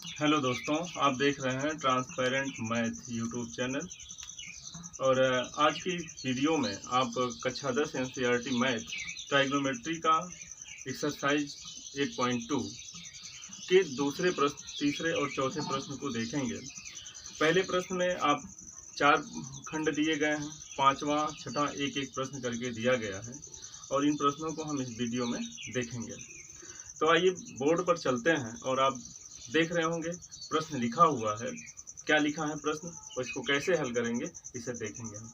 Hello दोस्तों, आप देख रहे हैं ट्रांसपेरेंट मैथ यूट्यूब चैनल। और आज की वीडियो में आप कक्षा 10 एनसीईआरटी मैथ ट्राइग्नोमेट्री का एक्सरसाइज 8.2 के दूसरे प्रश्न, तीसरे और चौथे प्रश्न को देखेंगे। पहले प्रश्न में आप 4 खंड दिए गए हैं, पांचवा छठा एक एक प्रश्न करके दिया गया है और इन प्रश्नों को हम इस वीडियो में देखेंगे। तो आइए बोर्ड पर चलते हैं और आप देख रहे होंगे प्रश्न लिखा हुआ है। क्या लिखा है प्रश्न और इसको कैसे हल करेंगे इसे देखेंगे हम।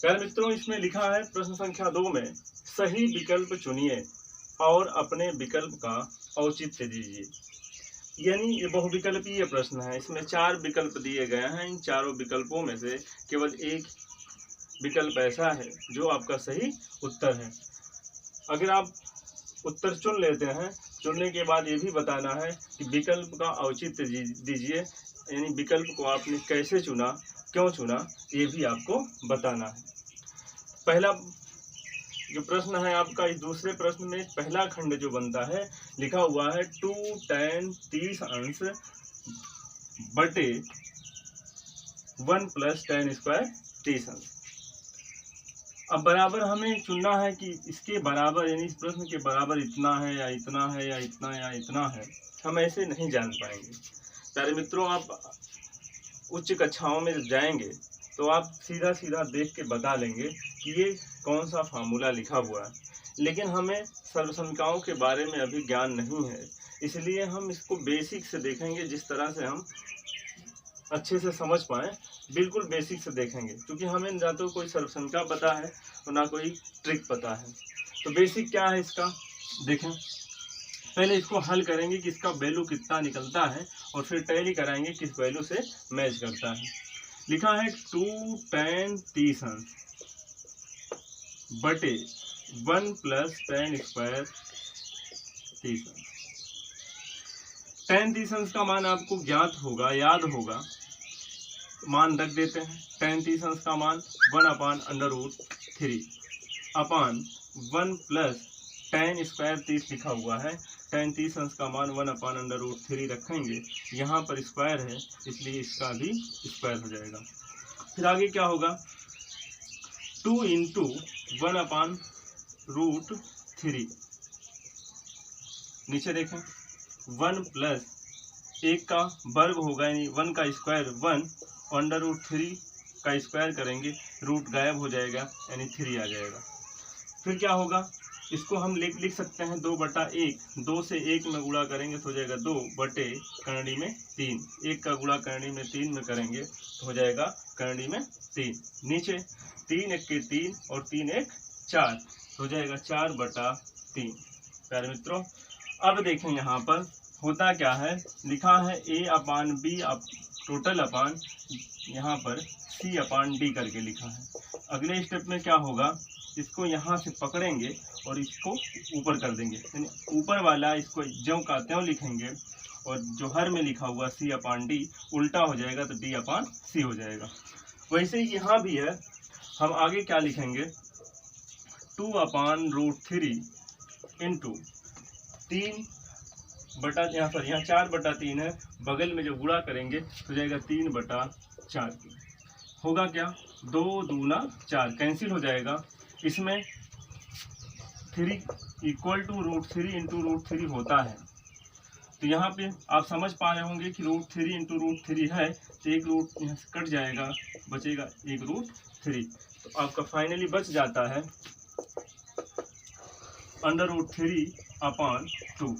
प्यारे मित्रों, इसमें लिखा है प्रश्न संख्या 2 में सही विकल्प चुनिए और अपने विकल्प का औचित्य दीजिए। यानी ये बहुविकल्पीय प्रश्न है। इसमें 4 विकल्प दिए गए हैं। इन चारों विकल्पों में से केवल एक विकल्प ऐसा है जो आपका सही उत्तर है। अगर आप उत्तर चुन लेते हैं, चुनने के बाद ये भी बताना है कि विकल्प का औचित्य दीजिए, यानी विकल्प को आपने कैसे चुना, क्यों चुना, ये भी आपको बताना है। पहला जो प्रश्न है आपका, इस दूसरे प्रश्न में पहला खंड जो बनता है लिखा हुआ है 2 tan 30 अंश बटे 1 + tan स्क्वायर 30 अंश। अब बराबर हमें चुनना है कि इसके बराबर, यानी इस प्रश्न के बराबर इतना है या इतना है या इतना या इतना है। हम ऐसे नहीं जान पाएंगे। प्यारे मित्रों, आप उच्च कक्षाओं में जाएंगे तो आप सीधा सीधा देख के बता लेंगे कि ये कौन सा फार्मूला लिखा हुआ है। लेकिन हमें सर्वसमीकरणों के बारे में अभी ज्ञान नहीं है, इसलिए हम इसको बेसिक से देखेंगे, जिस तरह से हम अच्छे से समझ पाएँ। बिल्कुल बेसिक से देखेंगे, क्योंकि हमें ना तो कोई सर्वसंख्या पता है और ना कोई ट्रिक पता है। तो बेसिक क्या है इसका देखें। पहले इसको हल करेंगे कि इसका वैल्यू कितना निकलता है और फिर टैली कराएंगे किस वैल्यू से मैच करता है। लिखा है 2 tan 30 अंश बटे 1 + tan स्क्वायर 30 अंश। tan 30 अंश का मान आपको ज्ञात होगा, याद होगा, मान रख देते हैं। tan 30 अंश का मान 1/√3 अपान 1 + tan स्क्वायर 30 लिखा हुआ है। tan 30 अंश का मान 1/√3 रखेंगे। यहाँ पर स्क्वायर है इसलिए इसका भी स्क्वायर हो जाएगा। फिर आगे क्या होगा, 2 × 1/√3। नीचे देखें, 1 + 1 का वर्ग होगा, यानी 1 का स्क्वायर 1, √3 का स्क्वायर करेंगे, रूट गायब हो जाएगा, यानी 3 आ जाएगा। फिर क्या होगा, इसको हम लिख सकते हैं 2/1। 2 से 1 में गुणा करेंगे तो हो जाएगा 2 बटे करणी में 3। 1 का गुणा करणी में 3 में करेंगे तो हो जाएगा करणी में 3। नीचे 3 × 1 = 3 और 3 × 1 = 4, हो जाएगा 4/3। प्यारे मित्रों, अब देखें यहाँ पर होता क्या है। लिखा है A/B टोटल अपान, यहाँ पर C/D करके लिखा है। अगले स्टेप में क्या होगा, इसको यहाँ से पकड़ेंगे और इसको ऊपर कर देंगे, यानी ऊपर वाला इसको ज्यों का त्यों लिखेंगे और जो हर में लिखा हुआ C/D उल्टा हो जाएगा तो D/C हो जाएगा। वैसे ही यहाँ भी है। हम आगे क्या लिखेंगे, 2/√3 इंटू 3 बटा, यहाँ 4/3 है, बगल में जो गुणा करेंगे तो जाएगा 3/4। होगा क्या, 2 दूना 4 कैंसिल हो जाएगा। इसमें 3 = √3 × √3 होता है। तो यहाँ पे आप समझ पा रहे होंगे कि √3 × √3 है तो एक रूट यहाँ से कट जाएगा, बचेगा 1 √3। तो आपका फाइनली बच जाता है √3/2।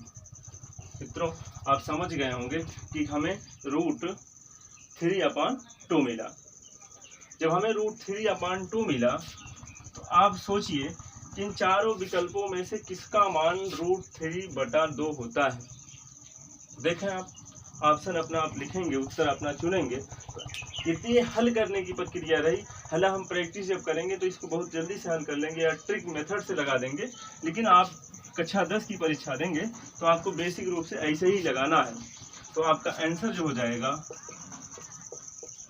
मित्रों, आप समझ गए होंगे कि हमें √3/2 मिला। जब हमें √3/2 मिला तो आप सोचिए कि इन चारों विकल्पों में से किसका मान √3/2 होता है। देखें, आप ऑप्शन अपना आप लिखेंगे, उत्तर अपना चुनेंगे। इतनी हल करने की प्रक्रिया रही। हालांकि हम प्रैक्टिस जब करेंगे तो इसको बहुत जल्दी से हल कर लेंगे या ट्रिक मेथड से लगा देंगे, लेकिन आप कक्षा 10 की परीक्षा देंगे तो आपको बेसिक रूप से ऐसे ही लगाना है। तो आपका आंसर जो हो जाएगा,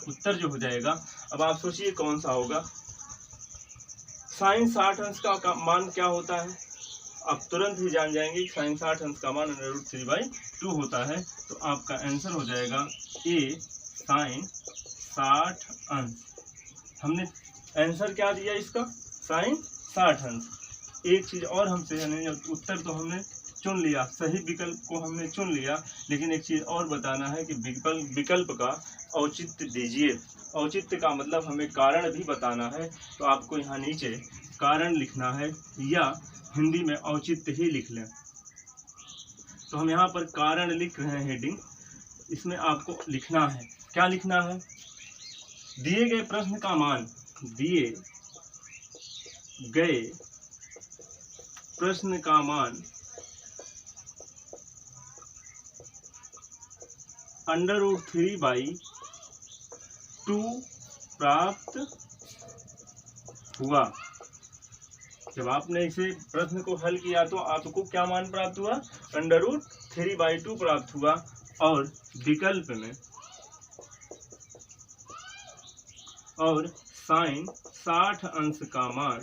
उत्तर जो हो जाएगा, अब आप सोचिए कौन सा होगा। sin 60 अंश का मान क्या होता है, आप तुरंत ही जान जाएंगे कि sin 60 अंश का मान √3/2 2 होता है, तो आपका आंसर हो जाएगा ए साइन 60 अंश। हमने आंसर क्या दिया इसका, साइन 60 अंश। एक चीज़ और हमसे है, उत्तर तो हमने चुन लिया, सही विकल्प को हमने चुन लिया, लेकिन एक चीज़ और बताना है कि विकल्प का औचित्य दीजिए। औचित्य का मतलब हमें कारण भी बताना है, तो आपको यहाँ नीचे कारण लिखना है या हिंदी में औचित्य ही लिख लें। तो हम यहाँ पर कारण लिख रहे हैं हेडिंग, इसमें आपको लिखना है, क्या लिखना है, दिए गए प्रश्न का मान, दिए गए प्रश्न का मान √3/2 प्राप्त हुआ। जब आपने इसे प्रश्न को हल किया तो आपको क्या मान प्राप्त हुआ, √3/2 प्राप्त हुआ। और विकल्प में और साइन 60 अंश का मान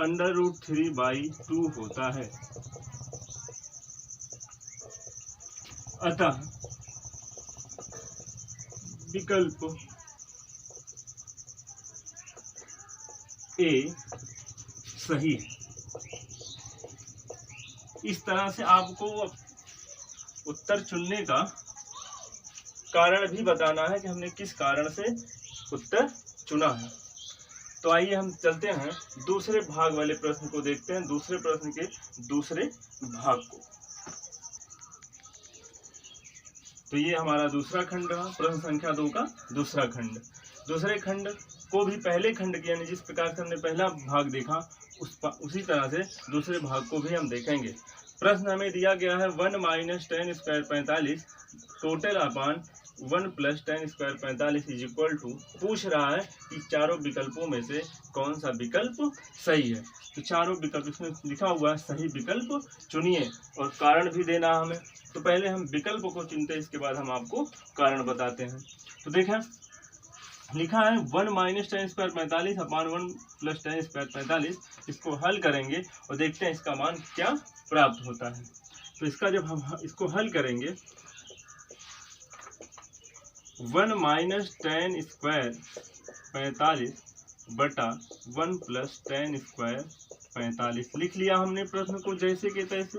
√3/2 होता है। अतः विकल्प ए सही है। इस तरह से आपको उत्तर चुनने का कारण भी बताना है कि हमने किस कारण से उत्तर चुना है। तो आइए हम चलते हैं दूसरे भाग वाले प्रश्न को देखते हैं, दूसरे प्रश्न के दूसरे भाग को। तो ये हमारा दूसरा खंड रहा, प्रश्न संख्या 2 का दूसरा खंड। दूसरे खंड को भी पहले खंड के यानी जिस प्रकार से हमने पहला भाग देखा उसी तरह से दूसरे भाग को भी हम देखेंगे। प्रश्न हमें दिया गया है 1 - 10² 45 टोटल अपान 1 + 10² 45 = पूछ रहा है कि चारों विकल्पों में से कौन सा विकल्प सही है। तो चारों विकल्प इसमें लिखा हुआ है, सही विकल्प चुनिए और कारण भी देना हमें। तो पहले हम विकल्प को चुनते हैं, इसके बाद हम आपको कारण बताते हैं। तो देखें लिखा है 1 - 10² 45 अपान 1 + 10² 45। इसको हल करेंगे और देखते हैं इसका मान क्या प्राप्त होता है। तो इसका जब हम इसको हल करेंगे 1 - 10² 45 बटा 1 + 10² 45 लिख लिया हमने प्रश्न को जैसे के तैसे।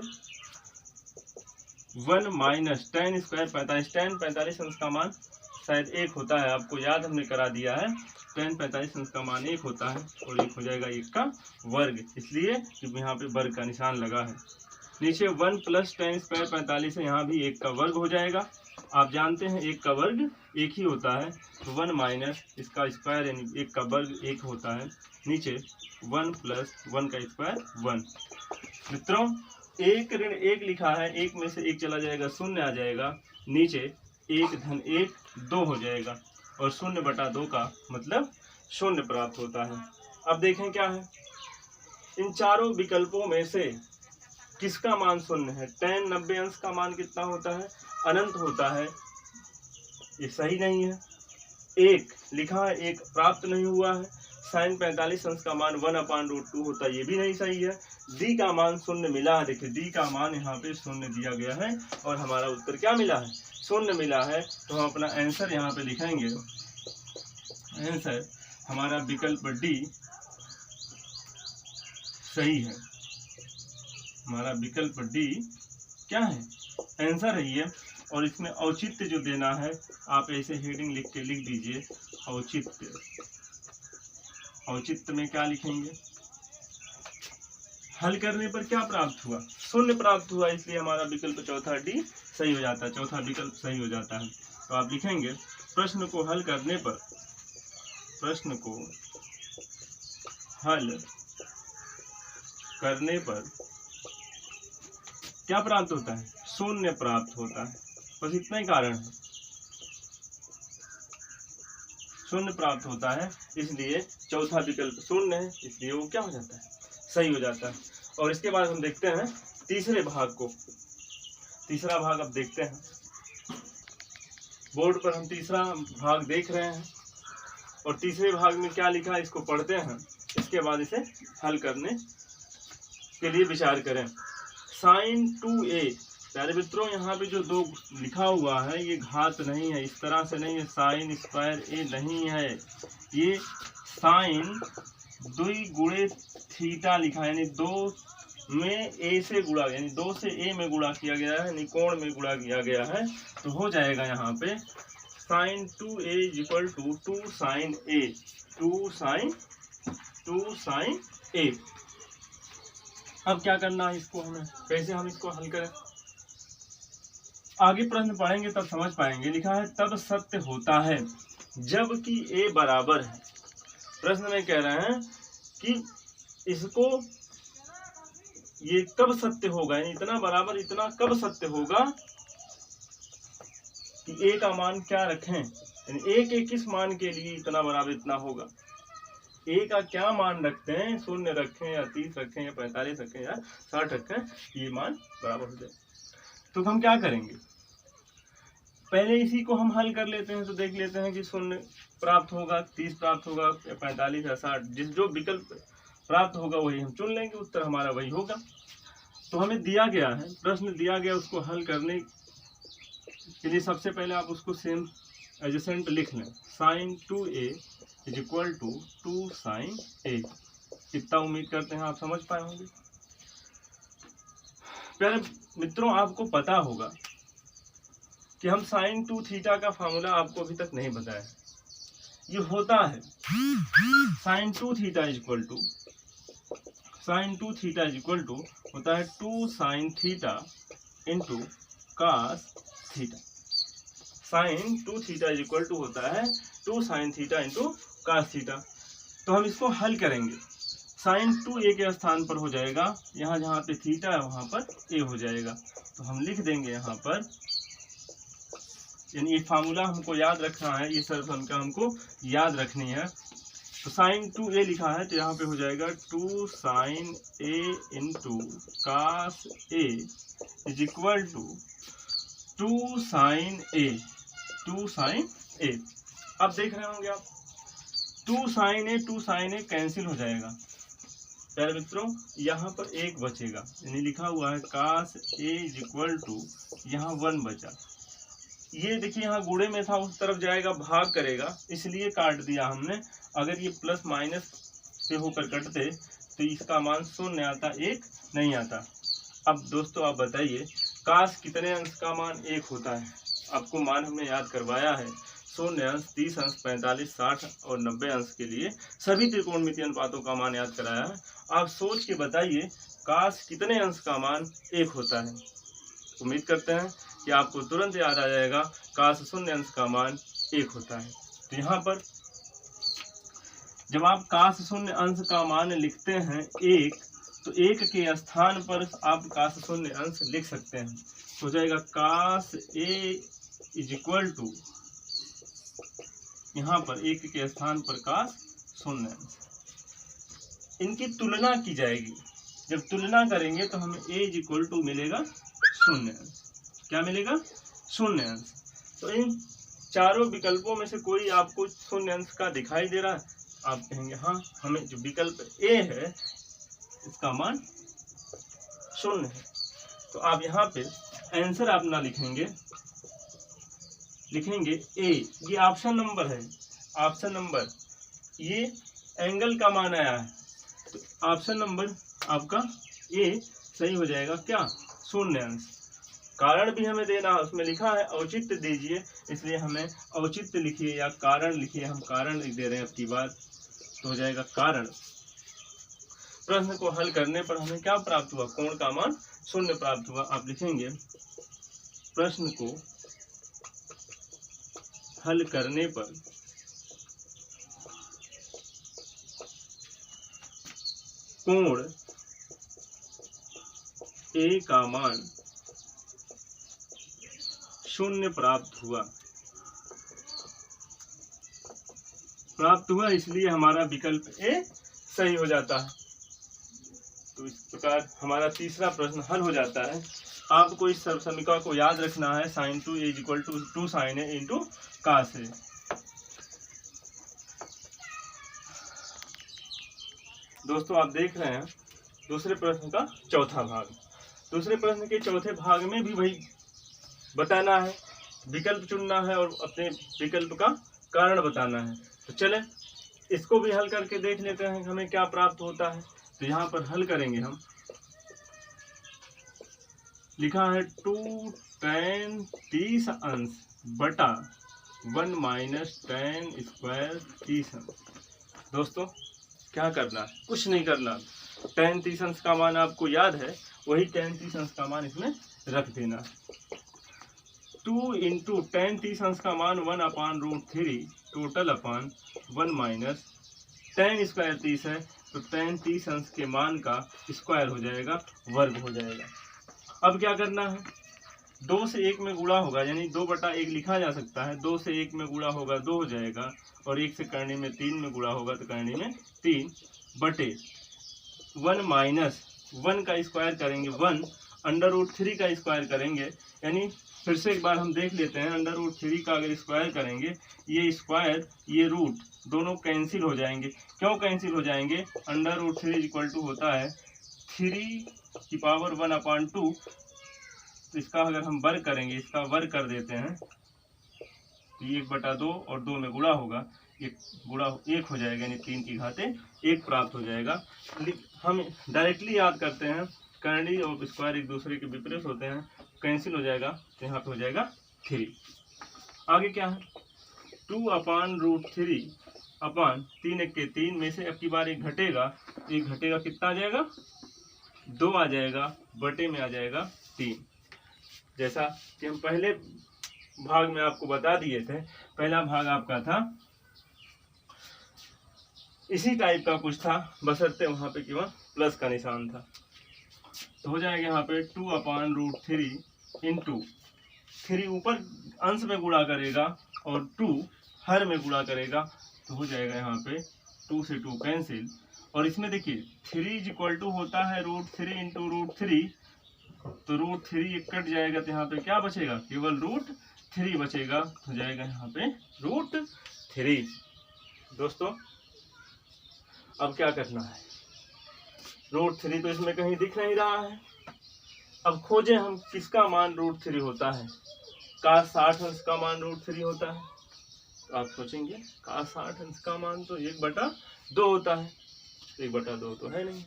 1 - 10² 45, 10 45 अंश का मान शायद 1 होता है, आपको याद हमने करा दिया है। 10 45 अंश का मान 1 होता है और 1 हो जाएगा 1 का वर्ग, इसलिए क्योंकि यहाँ पे वर्ग का निशान लगा है। नीचे 1 + 10² 45 है, यहाँ भी 1 का वर्ग हो जाएगा। आप जानते हैं 1 का वर्ग 1 ही होता है, तो 1 माइनस इसका स्क्वायर यानी 1 का वर्ग 1 होता है। नीचे 1 + 1 का स्क्वायर 1। मित्रों 1 ऋण 1 लिखा है, 1 में से 1 चला जाएगा, 0 आ जाएगा। नीचे 1 धन 1 2 हो जाएगा और 0/2 का मतलब 0 प्राप्त होता है। अब देखें क्या है, इन चारों विकल्पों में से किसका मान 0 है। tan 90 अंश का मान कितना होता है, अनंत होता है, ये सही नहीं है। 1 लिखा है, 1 प्राप्त नहीं हुआ है। sin 45 अंश का मान 1/√2 होता है, ये भी नहीं सही है। d का मान 0 मिला है, देखिए d का मान यहाँ पे 0 दिया गया है और हमारा उत्तर क्या मिला है, 0 मिला है। तो हम अपना आंसर यहाँ पे लिखेंगे, आंसर हमारा विकल्प डी सही है। हमारा विकल्प डी क्या है, आंसर है ये। और इसमें औचित्य जो देना है, आप ऐसे हेडिंग लिख के लिख दीजिए औचित्य। औचित्य में क्या लिखेंगे, हल करने पर क्या प्राप्त हुआ, 0 प्राप्त हुआ, इसलिए हमारा विकल्प चौथा डी सही हो जाता है, चौथा विकल्प सही हो जाता है। तो आप लिखेंगे प्रश्न को हल करने पर, प्रश्न को हल करने पर क्या प्राप्त होता है, 0 प्राप्त होता है। बस इतना ही कारण है, 0 प्राप्त होता है, इसलिए चौथा विकल्प 0 है, इसलिए वो क्या हो जाता है, सही हो जाता है। और इसके बाद हम देखते हैं तीसरे भाग को। तीसरा भाग अब देखते हैं, बोर्ड पर हम तीसरा भाग देख रहे हैं और तीसरे भाग में क्या लिखा है इसको पढ़ते हैं, इसके बाद इसे हल करने के लिए विचार करें। Sign 2a। प्यारे मित्रों, यहाँ पे जो 2 लिखा हुआ है ये घात नहीं है, इस तरह से नहीं है, साइन स्क्वायर ए नहीं है, ये साइन 2 गुणे थीटा लिखा है, यानी 2 में ए से गुणा, यानी 2 से ए में गुणा किया गया है, यानी कोण में गुणा किया गया है। तो हो जाएगा यहाँ पे sine 2a equal to 2 sine A, 2 sine A. अब क्या करना है इसको, हमें कैसे हम इसको हल करें, आगे प्रश्न पढ़ेंगे तब समझ पाएंगे। लिखा है तब सत्य होता है जबकि a बराबर है। प्रश्न में कह रहे हैं कि इसको ये कब सत्य होगा, यानी इतना बराबर इतना कब सत्य होगा कि a का मान क्या रखें, यानी a के किस मान के लिए इतना बराबर इतना होगा, a का क्या मान रखते हैं, 0 रखें या 30 रखें या 45 रखें या 60 रखें, ये मान बराबर हो जाए। तो हम क्या करेंगे, पहले इसी को हम हल कर लेते हैं। तो देख लेते हैं कि 0 प्राप्त होगा, 30 प्राप्त होगा या 45 या 60, जिस जो विकल्प प्राप्त होगा वही हम चुन लेंगे, उत्तर हमारा वही होगा। तो हमें दिया गया है, प्रश्न दिया गया, उसको हल करने के लिए सबसे पहले आप उसको सेम एडजेसेंट लिख लें। Sine 2a is equal to 2 sine a। कितना उम्मीद करते हैं आप समझ पाए होंगे। प्यारे मित्रों, आपको पता होगा कि हम साइन 2 थीटा का फार्मूला आपको अभी तक नहीं बताया है। ये होता है sine 2 theta is equal to होता है 2 sine theta into cos theta. Sine 2 theta is equal to होता है 2 sine theta into cos theta. तो हम इसको हल करेंगे। साइन 2a के स्थान पर हो जाएगा, यहाँ जहाँ पे थीटा है वहाँ पर a हो जाएगा। तो हम लिख देंगे यहाँ पर, यानी ये फार्मूला हमको याद रखना है, ये सर्व संख्या हमको याद रखनी है। तो साइन 2a लिखा है तो यहाँ पे हो जाएगा 2 sine a into cos a is equal to 2 sine a। अब देख रहे होंगे आप 2 साइन a कैंसिल हो जाएगा। प्यारे मित्रों, यहाँ पर 1 बचेगा, यानी लिखा हुआ है कास a इज इक्वल टू, यहाँ 1 बचा। ये देखिए यहाँ गुणे में था, उस तरफ जाएगा भाग करेगा, इसलिए काट दिया हमने। अगर ये प्लस माइनस से होकर कटते तो इसका मान 0 आता, 1 नहीं आता। अब दोस्तों आप बताइए काश कितने अंश का मान 1 होता है। आपको मान हमने याद करवाया है 0 अंश, 30 अंश, 45, 60 और 90 अंश के लिए सभी त्रिकोणमितीय अनुपातों का मान याद कराया है। आप सोच के बताइए काश कितने अंश का मान 1 होता है। उम्मीद करते हैं कि आपको तुरंत याद आ जाएगा काश 0 अंश का मान 1 होता है। तो यहाँ पर जब आप काश 0 अंश का मान लिखते हैं 1, तो 1 के स्थान पर आप काश 0 अंश लिख सकते हैं। हो जाएगा काश a इज इक्वल टू, यहाँ पर 1 के स्थान पर काश 0 अंश। इनकी तुलना की जाएगी। जब तुलना करेंगे तो हमें a इज इक्वल टू मिलेगा 0 अंश। क्या मिलेगा? 0 अंश। तो इन चारों विकल्पों में से कोई आपको 0 अंश का दिखाई दे रहा है? आप कहेंगे हाँ, हमें जो विकल्प ए है इसका मान 0 है। तो आप यहाँ पे आंसर अपना लिखेंगे ए। ये ऑप्शन नंबर है, ऑप्शन नंबर, ये एंगल का मान आया है, तो ऑप्शन नंबर आपका ए सही हो जाएगा। क्या? 0 अंश। कारण भी हमें देना है, उसमें लिखा है औचित्य दीजिए, इसलिए हमें औचित्य लिखिए या कारण लिखिए। हम कारण लिख दे रहे हैं अब की बार, तो हो जाएगा कारण। प्रश्न को हल करने पर हमें क्या प्राप्त हुआ? कोण का मान 0 प्राप्त हुआ। आप लिखेंगे प्रश्न को हल करने पर कोण ए का मान 0 प्राप्त हुआ, इसलिए हमारा विकल्प ए सही हो जाता है। तो इस प्रकार हमारा तीसरा प्रश्न हल हो जाता है। आपको इस समीकरण को याद रखना है, sin 2a is equal to 2 sin a into cos a। दोस्तों आप देख रहे हैं दूसरे प्रश्न का चौथा भाग। दूसरे प्रश्न के चौथे भाग में भी वही बताना है, विकल्प चुनना है और अपने विकल्प का कारण बताना है। तो चलें इसको भी हल करके देख लेते हैं कि हमें क्या प्राप्त होता है। तो यहाँ पर हल करेंगे हम। लिखा है 2 tan 30 अंश बटा 1 माइनस tan स्क्वायर 30 अंश। दोस्तों क्या करना है, कुछ नहीं करना। tan 30 अंश का मान आपको याद है, वही tan 30 अंश का मान इसमें रख देना। 2 इंटू tan 30 अंश का मान 1/√3 टोटल अपान 1 माइनस tan स्क्वायर 30 है, तो tan 30 अंश के मान का स्क्वायर हो जाएगा, वर्ग हो जाएगा। अब क्या करना है, 2 से 1 में गुणा होगा, यानी 2/1 लिखा जा सकता है। 2 से 1 में गुणा होगा 2 हो जाएगा, और 1 से करने में 3 में गुणा होगा तो करने में 3 बटे 1 माइनस 1 का स्क्वायर करेंगे 1, √3 का स्क्वायर करेंगे, यानी फिर से एक बार हम देख लेते हैं। √3 का अगर स्क्वायर करेंगे, ये स्क्वायर ये रूट दोनों कैंसिल हो जाएंगे। क्यों कैंसिल हो जाएंगे, √3 इक्वल टू होता है 3 की पावर 1/2। तो इसका अगर हम वर्ग करेंगे, इसका वर्ग कर देते हैं, तो 1/2 और 2 में गुणा होगा, 1 हो जाएगा, यानी 3 की घाते 1 प्राप्त हो जाएगा। हम डायरेक्टली याद करते हैं, करनी और स्क्वायर एक दूसरे के विपरीत होते हैं, कैंसिल हो जाएगा, तो यहाँ पे हो जाएगा 3। आगे क्या है, 2/√3 अपान 3 1 के 3 में से अब की बार एक घटेगा, एक घटेगा, कितना आ जाएगा, 2 आ जाएगा, बटे में आ जाएगा 3। जैसा कि हम पहले भाग में आपको बता दिए थे, पहला भाग आपका था इसी टाइप का कुछ था, बशर्ते वहाँ पे केवल प्लस का निशान था। तो हो जाएगा यहाँ पे 2/√3 इंटू 3 ऊपर अंश में गुणा करेगा और 2 हर में गुणा करेगा, तो हो जाएगा यहाँ पे 2 से 2 कैंसिल। और इसमें देखिए 3 इज इक्वल टू होता है √3 इंटू √3, तो √3 एक कट जाएगा, तो यहाँ पे क्या बचेगा, केवल √3 बचेगा, हो जाएगा यहाँ पे √3। दोस्तों अब क्या करना है, √3 तो इसमें कहीं दिख नहीं रहा है। अब खोजें हम किसका मान √3 होता है। का 60 अंश का मान √3 होता है, तो आप सोचेंगे का 60 अंश का मान तो 1/2 होता है, 1/2 तो है नहीं।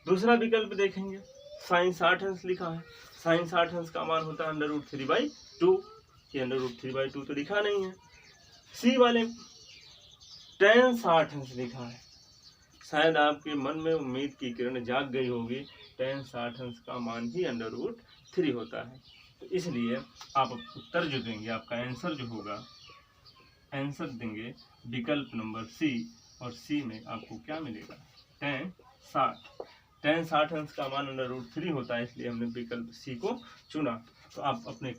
दूसरा विकल्प देखेंगे, sin 60 अंश लिखा है, sin 60 अंश का मान होता है √3/2, ये √3/2 तो लिखा नहीं है। सी वाले tan 60 अंश लिखा है, शायद आपके मन में उम्मीद की किरण जाग गई होगी, tan 60 अंश का मान ही √3 होता है। तो इसलिए आप उत्तर जो देंगे, आपका आंसर जो होगा, आंसर देंगे विकल्प नंबर सी, और सी में आपको क्या मिलेगा, tan 60 अंश का मान √3 होता है, इसलिए हमने विकल्प सी को चुना। तो आप अपने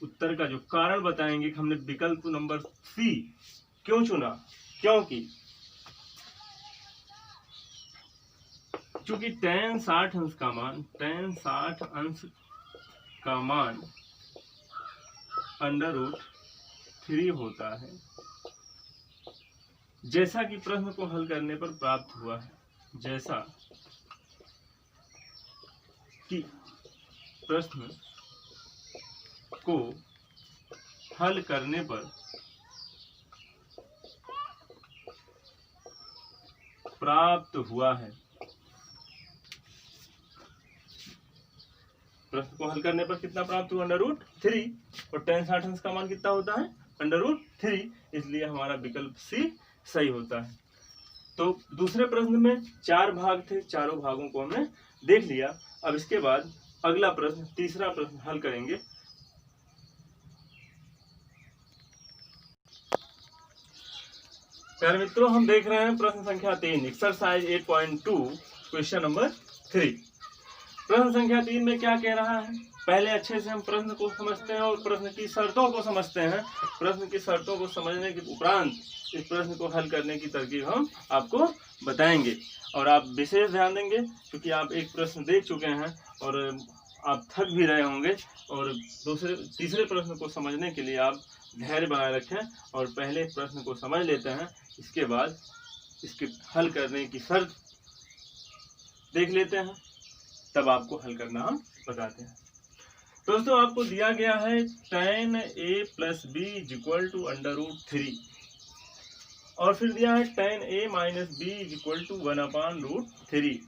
उत्तर का जो कारण बताएंगे कि हमने विकल्प नंबर सी क्यों चुना, क्योंकि चूंकि tan 60 अंश का मान √3 होता है, जैसा कि प्रश्न को हल करने पर प्राप्त हुआ है, जैसा कि प्रश्न को हल करने पर प्राप्त हुआ है। प्रश्न को हल करने पर कितना प्राप्त हुआ, √3, और tan 60 अंश का मान कितना होता है, √3, इसलिए हमारा विकल्प सी सही होता है। तो दूसरे प्रश्न में 4 भाग थे, चारों भागों को हमने देख लिया। अब इसके बाद अगला प्रश्न, तीसरा प्रश्न हल करेंगे। प्यारे मित्रों, हम देख रहे हैं प्रश्न संख्या 3, एक्सरसाइज 8.2, क्वेश्चन नंबर 3। प्रश्न संख्या 3 में क्या कह रहा है, पहले अच्छे से हम प्रश्न को समझते हैं और प्रश्न की शर्तों को समझते हैं। प्रश्न की शर्तों को समझने के उपरांत इस प्रश्न को हल करने की तरकीब हम आपको बताएंगे, और आप विशेष ध्यान देंगे क्योंकि आप एक प्रश्न देख चुके हैं और आप थक भी रहे होंगे, और तीसरे प्रश्न को समझने के लिए आप धैर्य बनाए रखें और पहले प्रश्न को समझ लेते हैं, इसके बाद इसके हल करने की शर्त देख लेते हैं, तब आपको हल करना हम बताते हैं। दोस्तों आपको दिया गया है tan a plus B is equal to √3 और फिर दिया है tan a minus B is equal to 1/√3।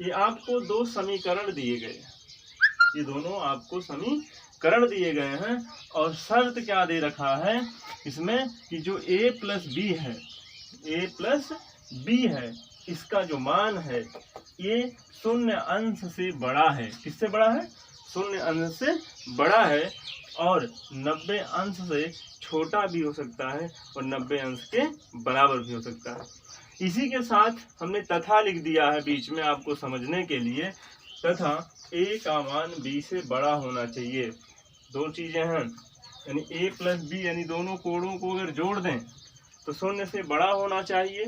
ये आपको दो समीकरण दिए गए हैं, ये दोनों आपको समीकरण दिए गए हैं और शर्त क्या दे रखा है इसमें कि जो a प्लस बी है, a प्लस बी है, इसका जो मान है ये 0 अंश से बड़ा है। किससे बड़ा है? 0 अंश से बड़ा है और 90 अंश से छोटा भी हो सकता है और 90 अंश के बराबर भी हो सकता है। इसी के साथ हमने तथा लिख दिया है बीच में आपको समझने के लिए, तथा a का मान b से बड़ा होना चाहिए। दो चीजें हैं, यानी a प्लस बी, यानी दोनों कोणों को अगर जोड़ दें तो 0 से बड़ा होना चाहिए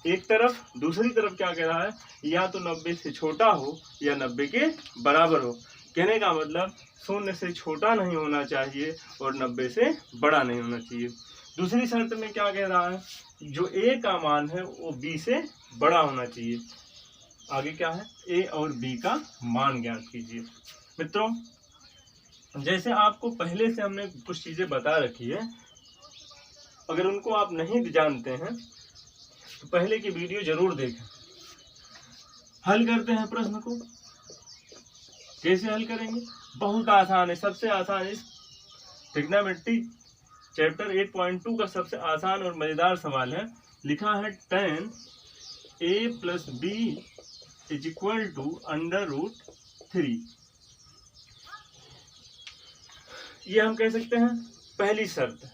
एक तरफ, दूसरी तरफ क्या कह रहा है, या तो 90 से छोटा हो या 90 के बराबर हो। कहने का मतलब 0 से छोटा नहीं होना चाहिए और 90 से बड़ा नहीं होना चाहिए। दूसरी शर्त में क्या कह रहा है, जो a का मान है वो b से बड़ा होना चाहिए। आगे क्या है, a और b का मान ज्ञात कीजिए। मित्रों जैसे आपको पहले से हमने कुछ चीजें बता रखी है, अगर उनको आप नहीं जानते हैं तो पहले की वीडियो जरूर देखें। हल करते हैं प्रश्न को। कैसे हल करेंगे? बहुत आसान है, सबसे आसान इस ट्रिग्नोमेट्री चैप्टर 8.2 का सबसे आसान और मजेदार सवाल है। लिखा है tan a plus B is equal to √3। ये हम कह सकते हैं पहली शर्त,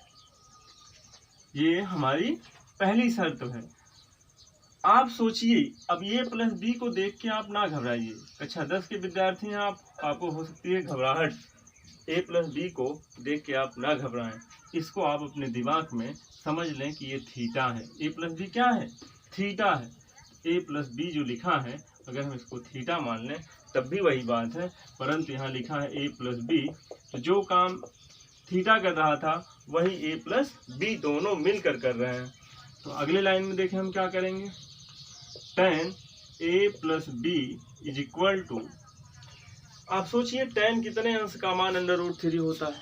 ये हमारी पहली शर्त है। आप सोचिए, अब ये प्लस बी को देख के आप ना घबराइए। कक्षा 10 के विद्यार्थी हैं आप, आपको हो सकती है घबराहट। ए प्लस बी को देख के आप ना घबराएं, इसको आप अपने दिमाग में समझ लें कि ये थीटा है। ए प्लस बी क्या है? थीटा है। ए प्लस बी जो लिखा है, अगर हम इसको थीटा मान लें तब भी वही बात है, परंतु यहाँ लिखा है ए प्लस बी, तो जो काम थीटा कर रहा था वही ए प्लस बी दोनों मिलकर कर रहे हैं। तो अगले लाइन में देखें हम क्या करेंगे, tan a plus B is equal to, आप सोचिए tan कितने अंश का मान √3 होता है?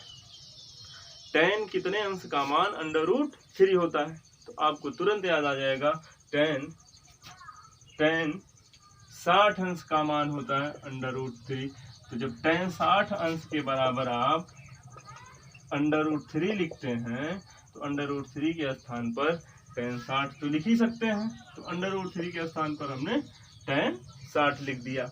tan कितने अंश का मान √3 होता है? तो आपको तुरंत याद आ जाएगा tan 60 अंश का मान होता है √3। तो जब tan 60 अंश के बराबर आप √3 लिखते हैं तो √3 के स्थान पर tan 60 तो लिख ही सकते हैं, तो √3 के स्थान पर हमने tan 60 लिख दिया।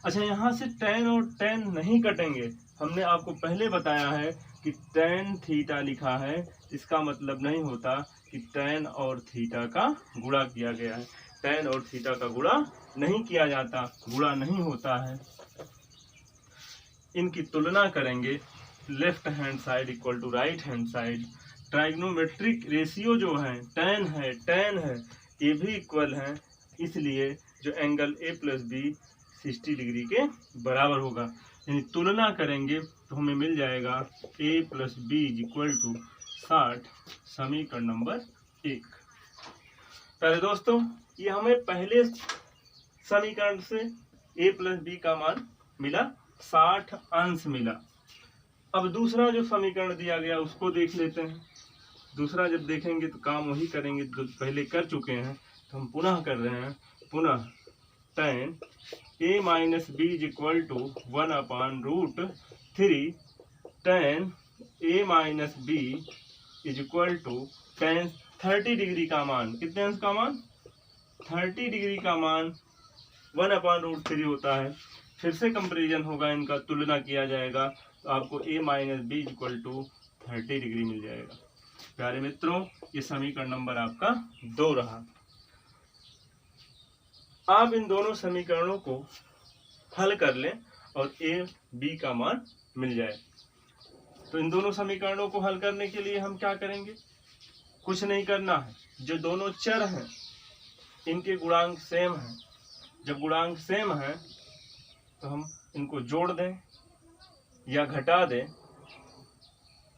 अच्छा, यहाँ से tan और tan नहीं कटेंगे। हमने आपको पहले बताया है कि tan थीटा लिखा है, इसका मतलब नहीं होता कि tan और थीटा का गुणा किया गया है। tan और थीटा का गुणा नहीं किया जाता, गुणा नहीं होता है। इनकी तुलना करेंगे, left hand side equal to right hand side. Trigonometric ratio जो है tan है, ये भी इक्वल है, इसलिए जो angle a plus B 60 degree के बराबर होगा। यानी तुलना करेंगे तो हमें मिल जाएगा a plus B is equal to 60, समीकरण नंबर 1। पहले दोस्तों ये हमें पहले समीकरण से a प्लस बी का मान मिला, 60 अंश मिला। अब दूसरा जो समीकरण दिया गया उसको देख लेते हैं। दूसरा जब देखेंगे तो काम वही करेंगे जो पहले कर चुके हैं, तो हम पुनः कर रहे हैं। पुनः tan a minus B is equal to 1/√3, tan a minus B is equal to tan 30 degree का मान, कितने अंश का मान? 30 डिग्री का मान 1/√3 होता है। फिर से कंपेरिजन होगा, इनका तुलना किया जाएगा, तो आपको a minus B is equal to 30 degree मिल जाएगा। प्यारे मित्रों, ये समीकरण नंबर आपका 2 रहा। आप इन दोनों समीकरणों को हल कर लें और a b का मान मिल जाए। तो इन दोनों समीकरणों को हल करने के लिए हम क्या करेंगे? कुछ नहीं करना है, जो दोनों चर हैं इनके गुणांक सेम हैं। जब गुणांक सेम है तो हम इनको जोड़ दें या घटा दें,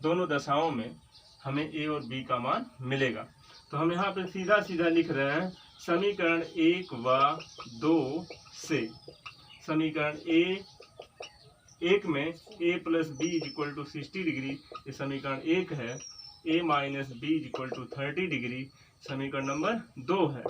दोनों दशाओं में हमें a और b का मान मिलेगा। तो हम यहाँ पे सीधा सीधा लिख रहे हैं समीकरण 1 व 2 से। समीकरण एक में a plus B equal to 60 degree, ये समीकरण 1 है। a minus B equal to 30 degree समीकरण नंबर 2 है।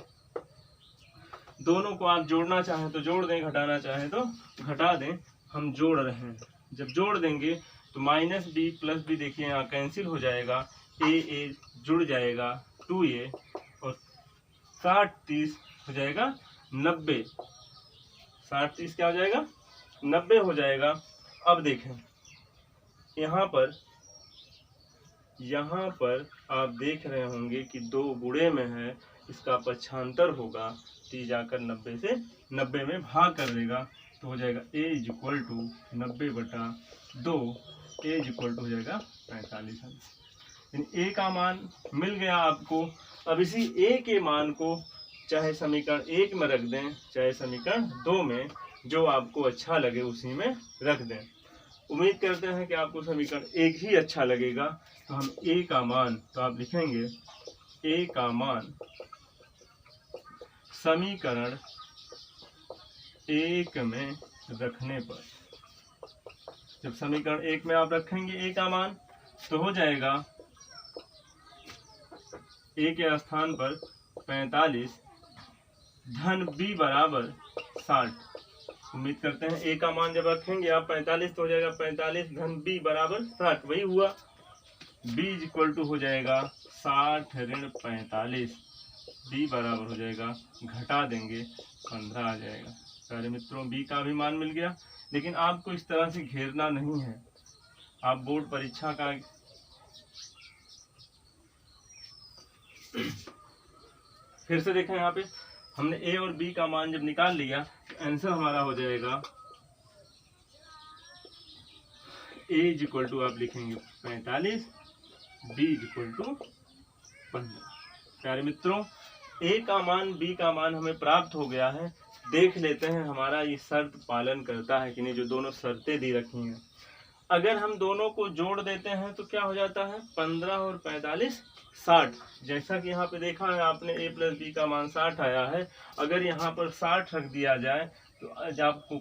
दोनों को आप जोड़ना चाहें तो जोड़ दें, घटाना चाहें तो घटा दें। हम जोड़ रहे हैं, जब जोड़ देंगे तो माइनस बी प्लस बी देखिए यहाँ कैंसिल हो जाएगा, ए जुड़ जाएगा 2a और 60 30 हो जाएगा 90, 60 30 क्या हो जाएगा 90 हो जाएगा। अब देखें यहाँ पर आप देख रहे होंगे कि 2 गुणे में है, इसका पक्षांतर होगा, टी जाकर 90 से 90 में भाग कर देगा तो हो जाएगा a equal to 90/2, a equal to हो जाएगा 45। a का मान मिल गया आपको। अब इसी a के मान को चाहे समीकरण 1 में रख दें चाहे समीकरण 2 में, जो आपको अच्छा लगे उसी में रख दें। उम्मीद करते हैं कि आपको समीकरण 1 ही अच्छा लगेगा। तो हम a का मान, तो आप लिखेंगे a का मान समीकरण 1 में रखने पर, जब समीकरण 1 में आप रखेंगे a का मान तो हो जाएगा a के स्थान पर 45 धन b बराबर 60। उम्मीद करते हैं a का मान जब रखेंगे आप 45 तो हो जाएगा 45 धन b बराबर 60, वही हुआ। b इक्वल टू हो जाएगा 60 ऋण 45, b बराबर हो जाएगा, घटा देंगे 15 आ जाएगा। प्यारे मित्रों b का भी मान मिल गया, लेकिन आपको इस तरह से घेरना नहीं है। आप बोर्ड परीक्षा का फिर से देखें, यहाँ पे हमने a और b का मान जब निकाल लिया तो आंसर हमारा हो जाएगा a इक्वल टू आप लिखेंगे 45, b इक्वल टू 15। प्यारे मित्रों a का मान b का मान हमें प्राप्त हो गया है। देख लेते हैं हमारा ये शर्त पालन करता है कि नहीं, जो दोनों शर्तें दी रखी हैं। अगर हम दोनों को जोड़ देते हैं तो क्या हो जाता है 15 और 45 60। जैसा कि यहाँ पे देखा है आपने a प्लस बी का मान 60 आया है। अगर यहाँ पर 60 रख दिया जाए तो आज आपको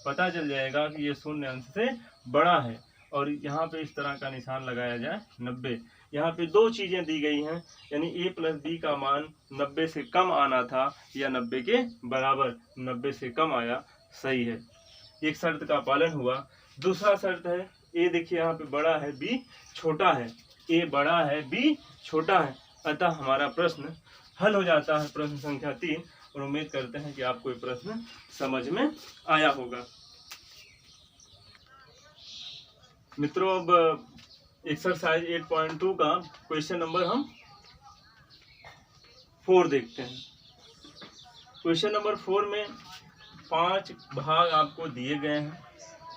पता चल जाएगा कि ये शून्य अंश से बड़ा है, और यहाँ पे इस तरह का निशान लगाया जाए 90। यहाँ पे 2 चीज़ें दी गई हैं, यानी a प्लस बी का मान 90 से कम आना था या 90 के बराबर, 90 से कम आया, सही है। एक शर्त का पालन हुआ। दूसरा शर्त है a देखिए यहाँ पे बड़ा है b छोटा है, a बड़ा है b छोटा है, अतः हमारा प्रश्न हल हो जाता है, प्रश्न संख्या 3। और उम्मीद करते हैं कि आपको ये प्रश्न समझ में आया होगा। मित्रों अब एक्सरसाइज 8.2 का क्वेश्चन नंबर हम 4 देखते हैं। क्वेश्चन नंबर 4 में 5 भाग आपको दिए गए हैं।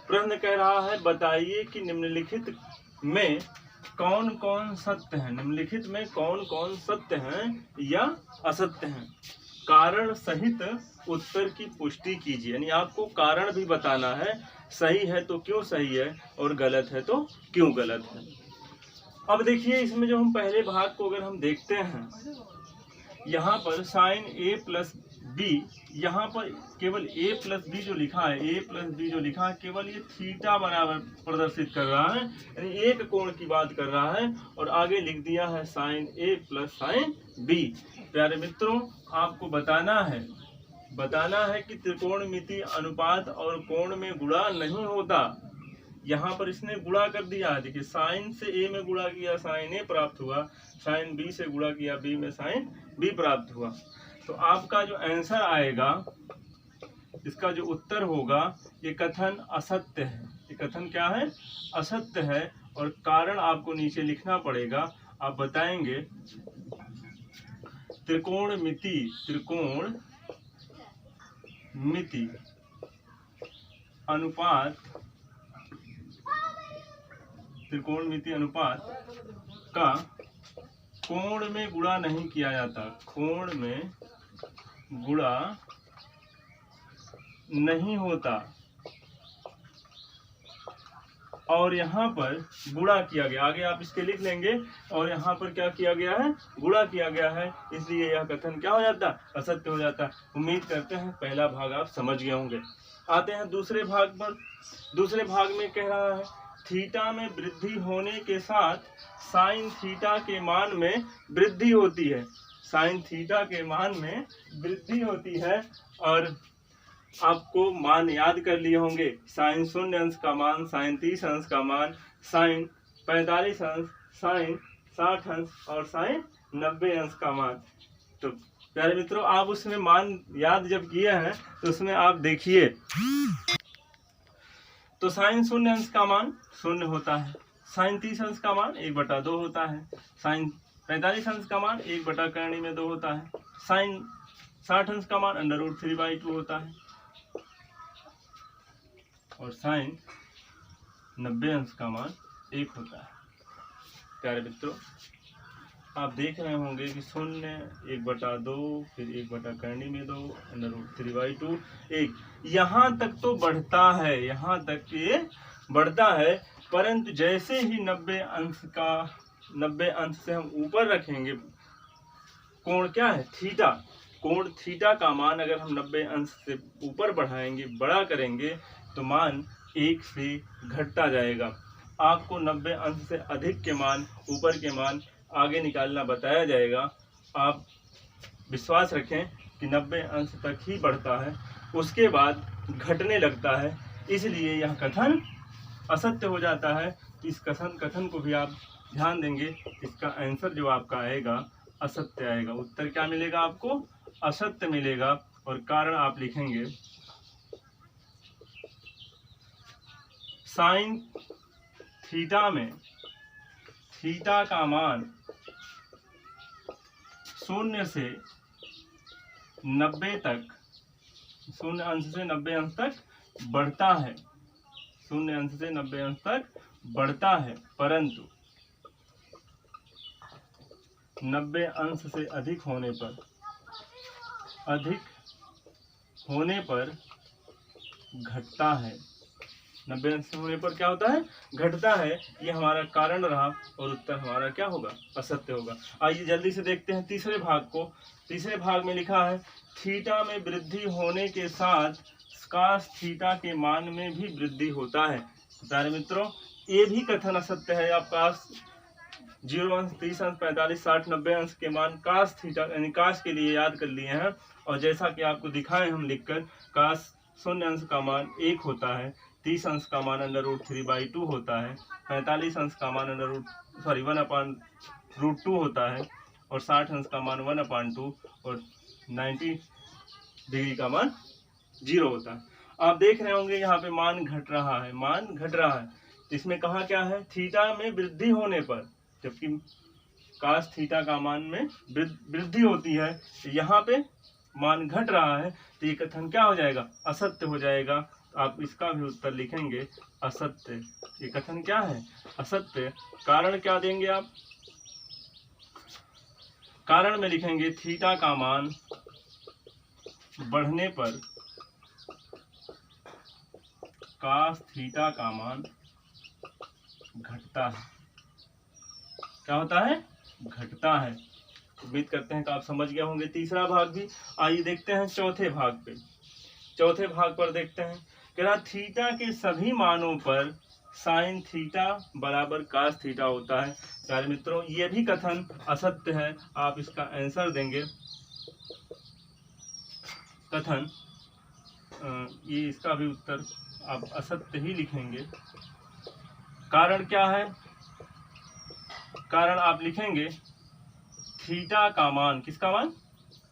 प्रश्न कह रहा है बताइए कि निम्नलिखित में कौन कौन सत्य है, निम्नलिखित में कौन कौन सत्य हैं या असत्य हैं। कारण सहित उत्तर की पुष्टि कीजिए, यानी आपको कारण भी बताना है, सही है तो क्यों सही है और गलत है तो क्यों गलत है। अब देखिए इसमें जो हम पहले भाग को अगर हम देखते हैं, यहाँ पर साइन a प्लस बी, यहाँ पर केवल a प्लस बी जो लिखा है, a प्लस बी जो लिखा है केवल ये थीटा बराबर प्रदर्शित कर रहा है, यानी एक कोण की बात कर रहा है, और आगे लिख दिया है sine a plus sine b। प्यारे मित्रों आपको बताना है कि त्रिकोणमिति अनुपात और कोण में गुणा नहीं होता। यहाँ पर इसने गुणा कर दिया है, देखिए साइन से a में गुणा किया साइन a प्राप्त हुआ, साइन b से गुणा किया b में साइन b प्राप्त हुआ। तो आपका जो आंसर आएगा, इसका जो उत्तर होगा, ये कथन असत्य है। ये कथन क्या है? असत्य है। और कारण आपको नीचे लिखना पड़ेगा। आप बताएंगे त्रिकोणमिति अनुपात का कोण में गुणा नहीं किया जाता, कोण में गुणा नहीं होता, और यहाँ पर गुणा किया गया, आगे आप इसके लिख लेंगे, और यहाँ पर क्या किया गया है? गुणा किया गया है, इसलिए यह कथन क्या हो जाता? असत्य हो जाता। उम्मीद करते हैं पहला भाग आप समझ गए होंगे। आते हैं दूसरे भाग पर। दूसरे भाग में कह रहा है थीटा में वृद्धि होने के साथ साइन थीटा के मान में वृद्धि होती है। साइन थीटा के मान में वृद्धि होती है। और आपको मान याद कर लिए होंगे, साइन 0 अंश का मान, साइन 30 अंश का मान, साइन 45 अंश, साइन 60 अंश और साइन 90 अंश का मान। तो प्यारे मित्रों, आप उसमें मान याद जब किए हैं तो उसमें आप देखिए, तो साइन 0 अंश का मान 0 होता है, साइन 30 अंश का मान 1/2 होता है, साइन 45 अंश का मान 1/2 होता है, साइन 60 अंश का मान √3/2 होता है और साइन 90 अंश का मान 1 होता है। प्यारे मित्रों, आप देख रहे होंगे कि 0 1/2 फिर 1/2 √3/2 1, यहाँ तक तो बढ़ता है, यहाँ तक ये बढ़ता है। परंतु जैसे ही 90 अंश से हम ऊपर रखेंगे, कोण क्या है थीटा, कोण थीटा का मान अगर हम 90 अंश से ऊपर बढ़ाएंगे, बड़ा करेंगे, तो मान 1 से घटता जाएगा। आपको 90 अंश से अधिक के मान, ऊपर के मान आगे निकालना बताया जाएगा। आप विश्वास रखें कि 90 अंश तक ही बढ़ता है, उसके बाद घटने लगता है, इसलिए यह कथन असत्य हो जाता है। इस कथन को भी आप ध्यान देंगे, इसका आंसर जो आपका आएगा असत्य आएगा। उत्तर क्या मिलेगा आपको? असत्य मिलेगा। और कारण आप लिखेंगे साइन थीटा में थीटा का मान 0 से 90 तक, 0 अंश से 90 अंश तक बढ़ता है, 0 अंश से 90 अंश तक बढ़ता है, परंतु 90 अंश से अधिक होने पर घटता है। 90 अंश से होने पर क्या होता है? घटता है। ये हमारा कारण रहा और उत्तर हमारा क्या होगा? असत्य होगा। आइए जल्दी से देखते हैं तीसरे भाग को। तीसरे भाग में लिखा है थीटा में वृद्धि होने के साथ कास थीटा के मान में भी वृद्धि होता है। प्यारे मित्रों, ये भी कथन असत्य है। आप कास 0 अंश, 30 अंश, 45, 60, 90 अंश के मान कास थीटा यानी कास के लिए याद कर लिए हैं। और जैसा कि आपको दिखाएं हम लिखकर, कास 0 अंश का मान 1 होता है, 30 अंश का मान √3/2 होता है, 45 अंश का मान 1/√2 होता है और 60 अंश का मान 1/2 और 90 डिग्री का मान 0 होता है। आप देख रहे होंगे यहाँ पे मान घट रहा है, मान घट रहा है। इसमें कहा क्या है? थीटा में वृद्धि होने पर, जबकि कास थीटा का मान में वृद्धि होती है, यहाँ पे मान घट रहा है, तो ये कथन क्या हो जाएगा? असत्य हो जाएगा। आप इसका भी उत्तर लिखेंगे असत्य। ये कथन क्या है? असत्य। कारण क्या देंगे आप? कारण में लिखेंगे थीटा का मान बढ़ने पर कास थीटा का मान घटता है। क्या होता है? घटता है। उम्मीद करते हैं कि आप समझ गए होंगे तीसरा भाग भी। आइए देखते हैं चौथे भाग पे। चौथे भाग पर देखते हैं कि थीटा के सभी मानों पर साइन थीटा बराबर कास थीटा होता है। प्यारे मित्रों, ये भी कथन असत्य है। आप इसका आंसर देंगे कथन, ये इसका भी उत्तर आप असत्य ही लिखेंगे। कारण क्या है? कारण आप लिखेंगे थीटा का मान, किसका मान?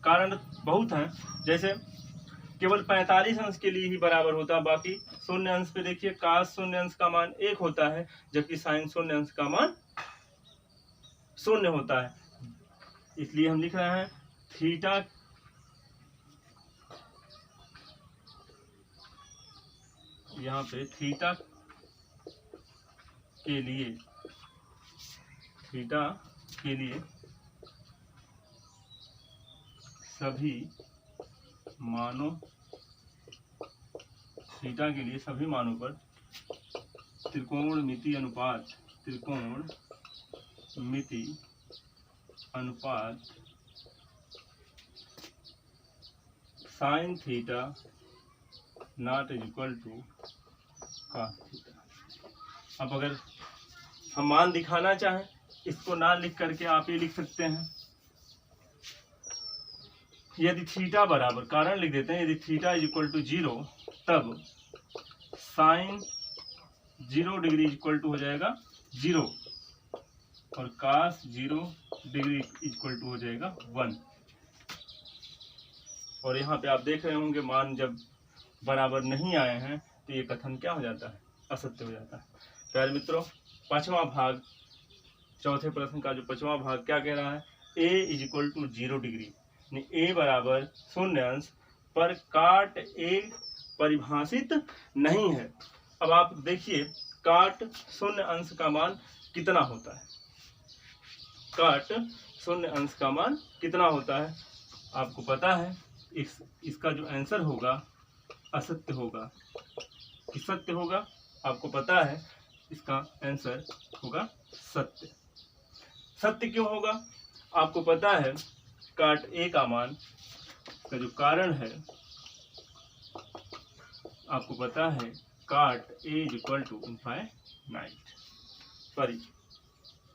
कारण बहुत हैं, जैसे केवल 45 अंश के लिए ही बराबर होता है, बाकी 0 अंश पे देखिए कास 0 अंश का मान 1 होता है, जबकि साइन 0 अंश का मान 0 होता है। इसलिए हम लिख रहे हैं थीटा यहाँ पे थीटा के लिए सभी मानों पर त्रिकोणमिति अनुपात sine theta not is equal to cos theta. अब अगर हम मान दिखाना चाहें, इसको ना लिख करके आप ये लिख सकते हैं, यदि थीटा बराबर, कारण लिख देते हैं, यदि थीटा इज इक्वल टू 0 तब साइन 0 डिग्री इक्वल टू हो जाएगा 0 और कास 0 डिग्री इक्वल टू हो जाएगा 1। और यहाँ पे आप देख रहे होंगे मान जब बराबर नहीं आए हैं तो ये कथन क्या हो जाता है, असत्य हो जाता है। प्यारे मित्रों, पांचवा भाग, चौथे प्रश्न का जो पांचवा भाग क्या कह रहा है, a is equal to 0 degree, A बराबर 0 अंश पर काट ए परिभाषित नहीं है। अब आप देखिए काट 0 अंश का मान कितना होता है, काट 0 अंश का मान कितना होता है आपको पता है। इसका जो आंसर होगा असत्य होगा कि सत्य होगा, आपको पता है इसका आंसर होगा सत्य। सत्य क्यों होगा, आपको पता है काट ए का मान का जो कारण है, आपको पता है cot A is equal to infinite, sorry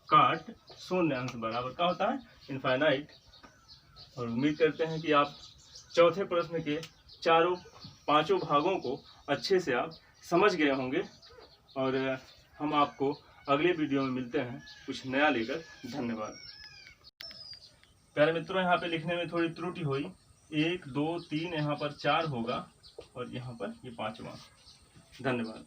cot 0 अंश बराबर क्या होता है, इनफाइनाइट। और उम्मीद करते हैं कि आप चौथे प्रश्न के पांचों भागों को अच्छे से आप समझ गए होंगे। और हम आपको अगले वीडियो में मिलते हैं कुछ नया लेकर। धन्यवाद। प्यारे मित्रों, यहाँ पे लिखने में थोड़ी त्रुटि हुई, 1 2 3 यहाँ पर 4 होगा और यहाँ पर ये 5वां। धन्यवाद।